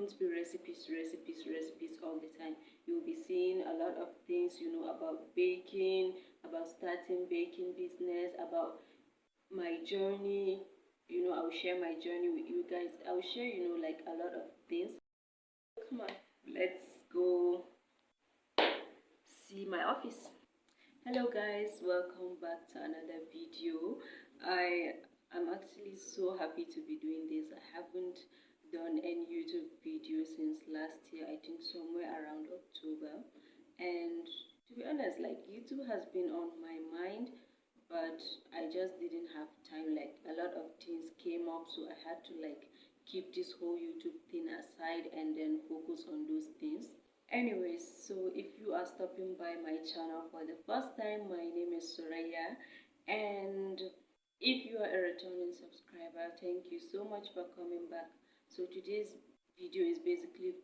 won't be recipes all the time. You'll be seeing a lot of things, about baking, about starting baking business, about my journey. I'll share my journey with you guys. I'll share, like a lot of things. Come on, let's go see my office. Hello guys, welcome back to another video. I'm actually so happy to be doing this. I haven't done any YouTube video since last year, I think somewhere around October. And to be honest, like, YouTube has been on my mind, but I just didn't have time. Like, a lot of things came up, so I had to like keep this whole YouTube thing aside and then focus on those things. Anyways, so if you are stopping by my channel for the first time, my name is Soraya, and if you are a returning subscriber, thank you so much for coming back. So today's video is basically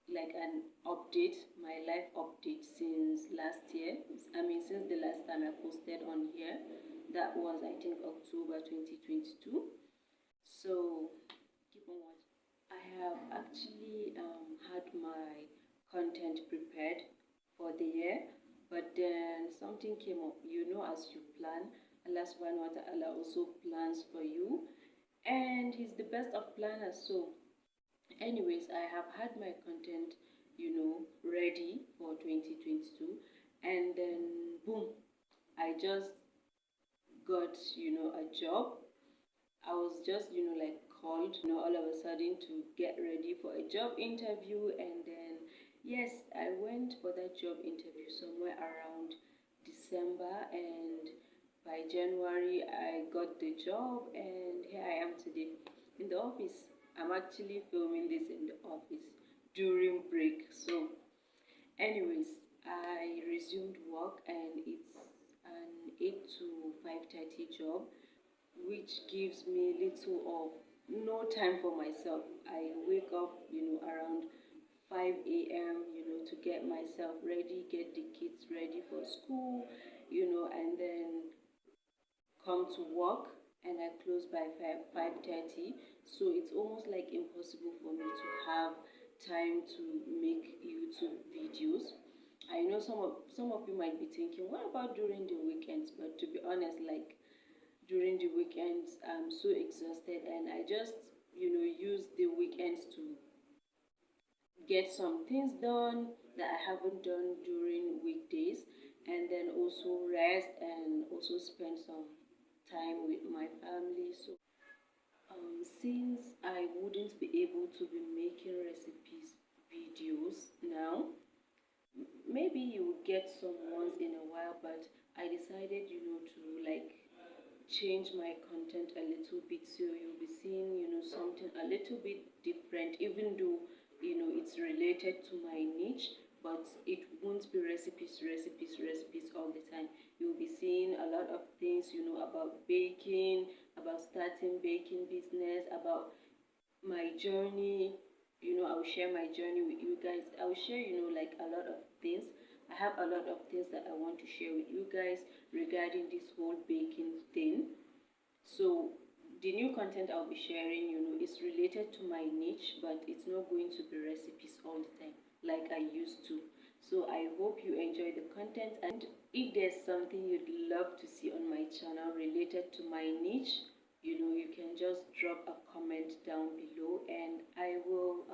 like an update, my life update since last year. Since the last time I posted on here, that was I think October 2022. So keep on watching. I have actually had my content prepared for the year, but then something came up. As you plan, Allah subhanahu wa ta'ala also plans for you, and he's the best of planners. So anyways, I have had my content ready for 2022, and then boom, I just got a job. I was just like called all of a sudden to get ready for a job interview, and then yes, I went for that job interview somewhere around December, and by January I got the job, and here I am today in the office. I'm actually filming this in the office during break. So anyways, I resumed work, and it's an 8 to 5:30 job, which gives me little or no time for myself. I wake up around 5 a.m. To get myself ready, get the kids ready for school, and then come to work, and I close by 5:30. So it's almost like impossible for me to have time to make YouTube videos. I know some of you might be thinking, what about during the weekends? But to be honest, like, during the weekends I'm so exhausted, and I just use the weekends to get some things done that I haven't done during weekdays, and then also rest and also spend some time with my family. So since I wouldn't be able to be making recipes videos now, maybe you will get some once in a while, but I decided to like change my content a little bit, so you'll be seeing something a little bit different, even though it's related to my niche, but it won't be recipes all the time. You'll be seeing a lot of things about baking, about starting baking business, about my journey. I'll share my journey with you guys. I'll share like a lot of things. I have a lot of things that I want to share with you guys regarding this whole baking thing. So the new content I'll be sharing is related to my niche, but it's not going to be recipes all the time like I used to. So I hope you enjoy the content, and if there's something you'd love to see on my channel related to my niche, you can just drop a comment down below, and I will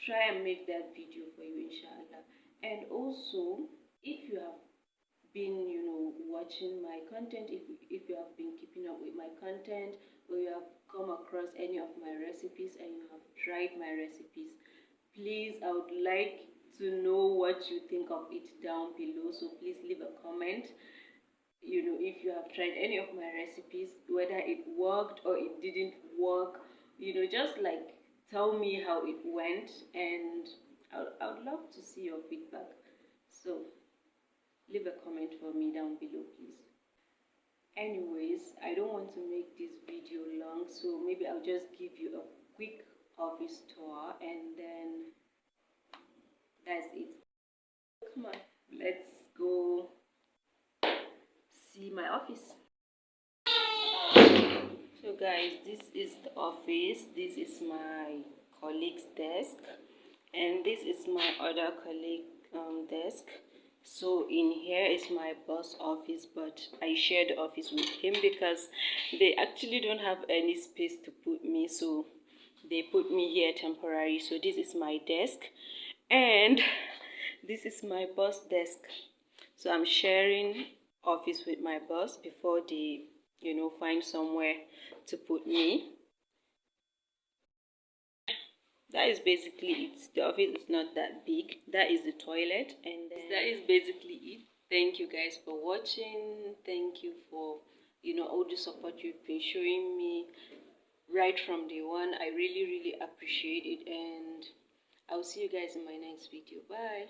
try and make that video for you, inshallah. And also, if you have been watching my content, if you have been keeping up with my content, or you have come across any of my recipes and you have tried my recipes, please, I would like to know what you think of it down below. So please leave a comment if you have tried any of my recipes, whether it worked or it didn't work. Just like tell me how it went, and I would love to see your feedback. So leave a comment for me down below, please. Anyways, I don't want to make this video long, so maybe I'll just give you a quick office tour, and then that's it. Come on, let's go see my office. So guys, this is the office. This is my colleague. colleague's desk, and this is my other colleague desk. So in here is my boss office, but I share the office with him because they actually don't have any space to put me, so they put me here temporary. So this is my desk, and this is my boss desk. So I'm sharing office with my boss before they, find somewhere to put me. That is basically it. The office is not that big. That is the toilet, and then that is basically it. Thank you guys for watching. Thank you for all the support you've been showing me right from day one. I really appreciate it, and I'll see you guys in my next video. Bye.